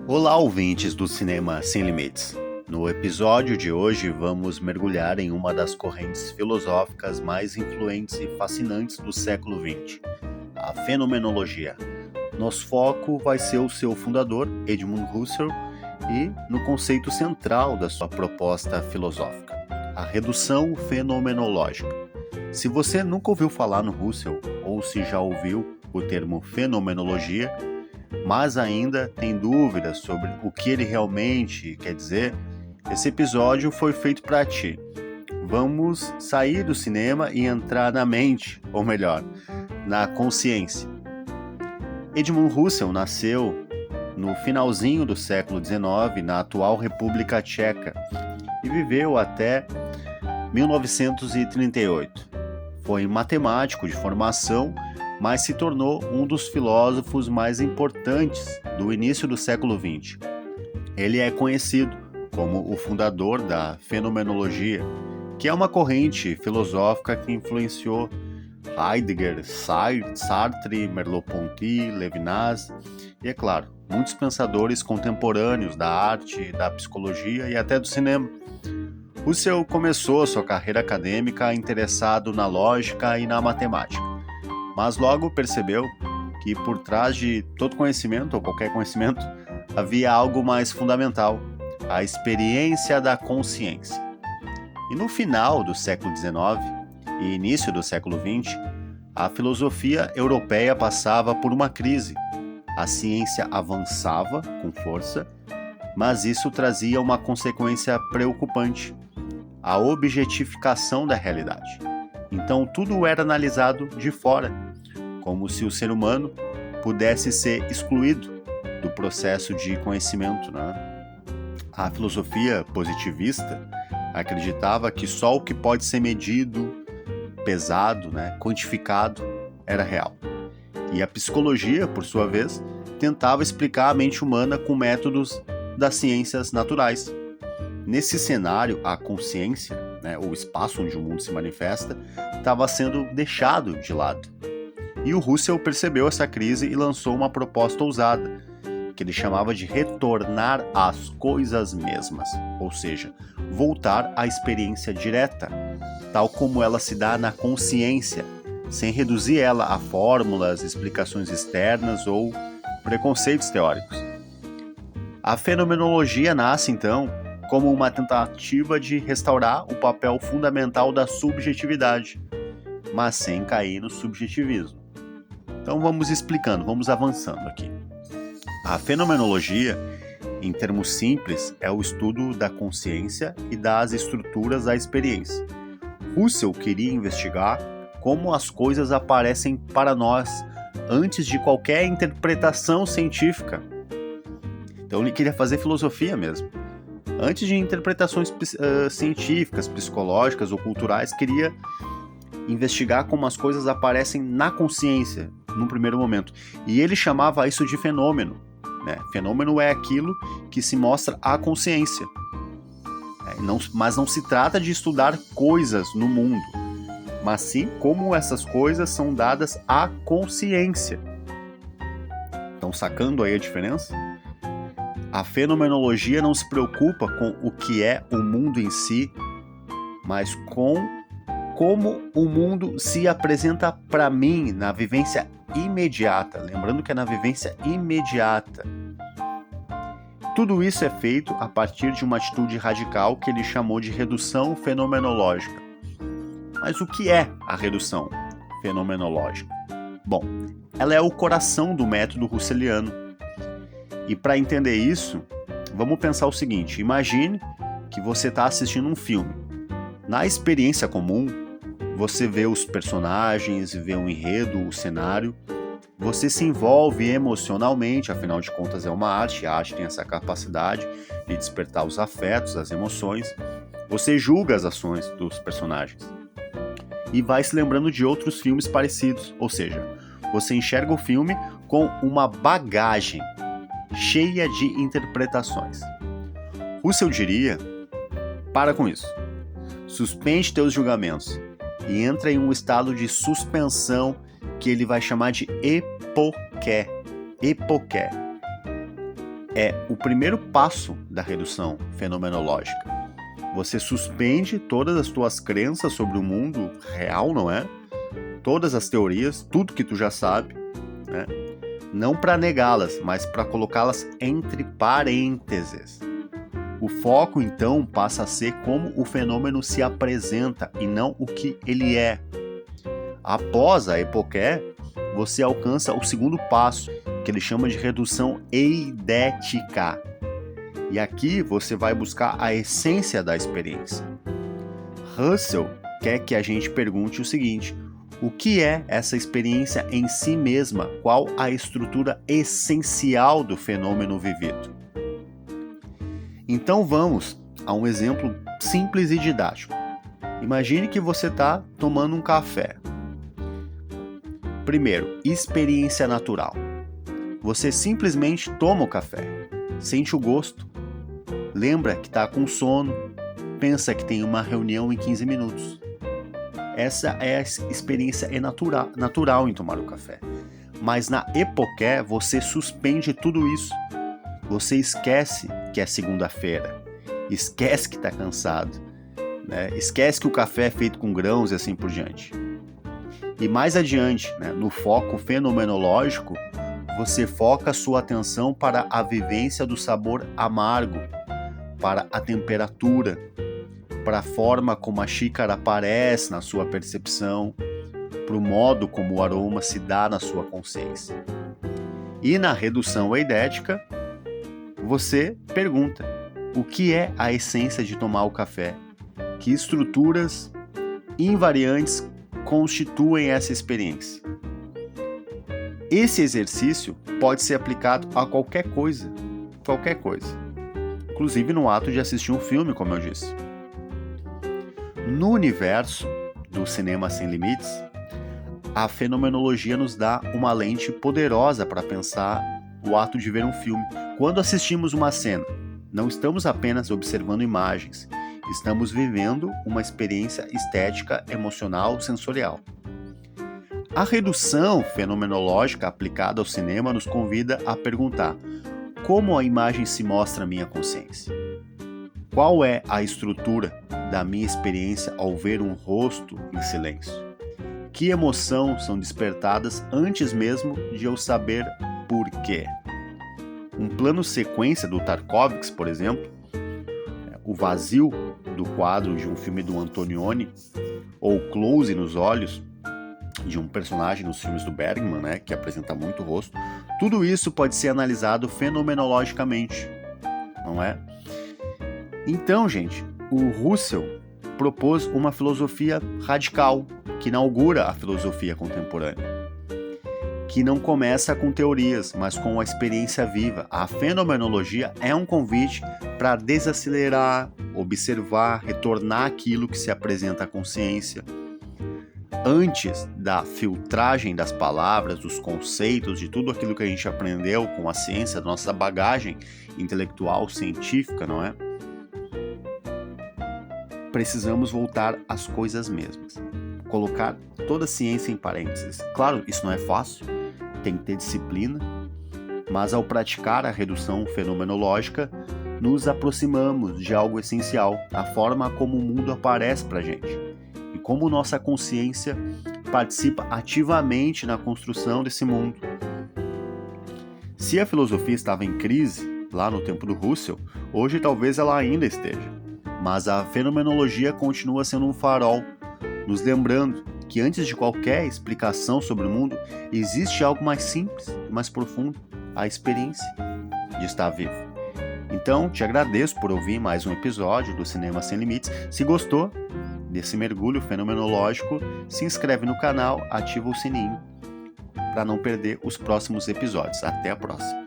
Olá, ouvintes do Cinema Sem Limites. No episódio de hoje vamos mergulhar em uma das correntes filosóficas mais influentes e fascinantes do século XX, a fenomenologia. Nosso foco vai ser o seu fundador, Edmund Husserl, e no conceito central da sua proposta filosófica, a redução fenomenológica. Se você nunca ouviu falar no Husserl, ou se já ouviu o termo fenomenologia, mas ainda tem dúvidas sobre o que ele realmente quer dizer, esse episódio foi feito para ti. Vamos sair do cinema e entrar na mente, ou melhor, na consciência. Edmund Husserl nasceu no finalzinho do século XIX, na atual República Tcheca, e viveu até 1938. Foi matemático de formação, mas se tornou um dos filósofos mais importantes do início do século XX. Ele é conhecido como o fundador da fenomenologia, que é uma corrente filosófica que influenciou Heidegger, Sartre, Merleau-Ponty, Levinas e, é claro, muitos pensadores contemporâneos da arte, da psicologia e até do cinema. Husserl começou sua carreira acadêmica interessado na lógica e na matemática, mas logo percebeu que por trás de todo conhecimento, ou qualquer conhecimento, havia algo mais fundamental, a experiência da consciência. E no final do século XIX e início do século XX, a filosofia europeia passava por uma crise. A ciência avançava com força, mas isso trazia uma consequência preocupante, a objetificação da realidade. Então tudo era analisado de fora, como se o ser humano pudesse ser excluído do processo de conhecimento, A filosofia positivista acreditava que só o que pode ser medido, pesado, quantificado, era real. E a psicologia, por sua vez, tentava explicar a mente humana com métodos das ciências naturais. Nesse cenário, a consciência, o espaço onde o mundo se manifesta, estava sendo deixado de lado. E o Husserl percebeu essa crise e lançou uma proposta ousada, que ele chamava de retornar às coisas mesmas, ou seja, voltar à experiência direta, tal como ela se dá na consciência, sem reduzir ela a fórmulas, explicações externas ou preconceitos teóricos. A fenomenologia nasce, então, como uma tentativa de restaurar o papel fundamental da subjetividade, mas sem cair no subjetivismo. Então vamos explicando, vamos avançando aqui. A fenomenologia, em termos simples, é o estudo da consciência e das estruturas da experiência. Husserl queria investigar como as coisas aparecem para nós antes de qualquer interpretação científica. Então ele queria fazer filosofia mesmo. Antes de interpretações científicas, psicológicas ou culturais, queria investigar como as coisas aparecem na consciência, num primeiro momento. E ele chamava isso de fenômeno. Fenômeno é aquilo que se mostra à consciência. Mas não se trata de estudar coisas no mundo, mas sim como essas coisas são dadas à consciência. Estão sacando aí a diferença? A fenomenologia não se preocupa com o que é o mundo em si, mas com como o mundo se apresenta para mim na vivência imediata. Lembrando que é na vivência imediata. Tudo isso é feito a partir de uma atitude radical que ele chamou de redução fenomenológica. Mas o que é a redução fenomenológica? Bom, ela é o coração do método husserliano. E para entender isso, vamos pensar o seguinte: imagine que você está assistindo um filme. Na experiência comum, você vê os personagens, vê o enredo, o cenário, você se envolve emocionalmente, afinal de contas é uma arte, a arte tem essa capacidade de despertar os afetos, as emoções, você julga as ações dos personagens e vai se lembrando de outros filmes parecidos, ou seja, você enxerga o filme com uma bagagem cheia de interpretações. Husserl diria: para com isso, suspende teus julgamentos e entra em um estado de suspensão que ele vai chamar de epoké. Epoké é o primeiro passo da redução fenomenológica. Você suspende todas as tuas crenças sobre o mundo real, não é? Todas as teorias, tudo que tu já sabe, né? Não para negá-las, mas para colocá-las entre parênteses. O foco, então, passa a ser como o fenômeno se apresenta e não o que ele é. Após a epoqué, você alcança o segundo passo, que ele chama de redução eidética. E aqui você vai buscar a essência da experiência. Russell quer que a gente pergunte o seguinte: o que é essa experiência em si mesma? Qual a estrutura essencial do fenômeno vivido? Então vamos a um exemplo simples e didático. Imagine que você está tomando um café. Primeiro, experiência natural. Você simplesmente toma o café, sente o gosto, lembra que está com sono, pensa que tem uma reunião em 15 minutos. Essa é a experiência natural em tomar o café. Mas na epoqué você suspende tudo isso. Você esquece que é segunda-feira, esquece que está cansado, né? Esquece que o café é feito com grãos e assim por diante. E mais adiante, né, no foco fenomenológico, você foca sua atenção para a vivência do sabor amargo, para a temperatura, para a forma como a xícara aparece na sua percepção, para o modo como o aroma se dá na sua consciência. E na redução eidética, você pergunta: o que é a essência de tomar o café? Que estruturas invariantes constituem essa experiência? Esse exercício pode ser aplicado a qualquer coisa, inclusive no ato de assistir um filme, como eu disse. No universo do Cinema Sem Limites, a fenomenologia nos dá uma lente poderosa para pensar o ato de ver um filme. Quando assistimos uma cena, não estamos apenas observando imagens, estamos vivendo uma experiência estética, emocional, sensorial. A redução fenomenológica aplicada ao cinema nos convida a perguntar: como a imagem se mostra à minha consciência? Qual é a estrutura da minha experiência ao ver um rosto em silêncio? Que emoção são despertadas antes mesmo de eu saber por quê? Um plano sequência do Tarkovsky, por exemplo, o vazio do quadro de um filme do Antonioni, ou close nos olhos de um personagem nos filmes do Bergman, né, que apresenta muito o rosto, tudo isso pode ser analisado fenomenologicamente, não é? Então, gente, o Russell propôs uma filosofia radical que inaugura a filosofia contemporânea, que não começa com teorias, mas com a experiência viva. A fenomenologia é um convite para desacelerar, observar, retornar aquilo que se apresenta à consciência. Antes da filtragem das palavras, dos conceitos, de tudo aquilo que a gente aprendeu com a ciência, da nossa bagagem intelectual, científica, não é? Precisamos voltar às coisas mesmas. Colocar toda a ciência em parênteses. Claro, isso não é fácil, tem que ter disciplina, mas ao praticar a redução fenomenológica, nos aproximamos de algo essencial, a forma como o mundo aparece para a gente e como nossa consciência participa ativamente na construção desse mundo. Se a filosofia estava em crise lá no tempo do Russell, hoje talvez ela ainda esteja, mas a fenomenologia continua sendo um farol, nos lembrando que antes de qualquer explicação sobre o mundo, existe algo mais simples e mais profundo, a experiência de estar vivo. Então, te agradeço por ouvir mais um episódio do Cinema Sem Limites. Se gostou desse mergulho fenomenológico, se inscreve no canal, ativa o sininho para não perder os próximos episódios. Até a próxima!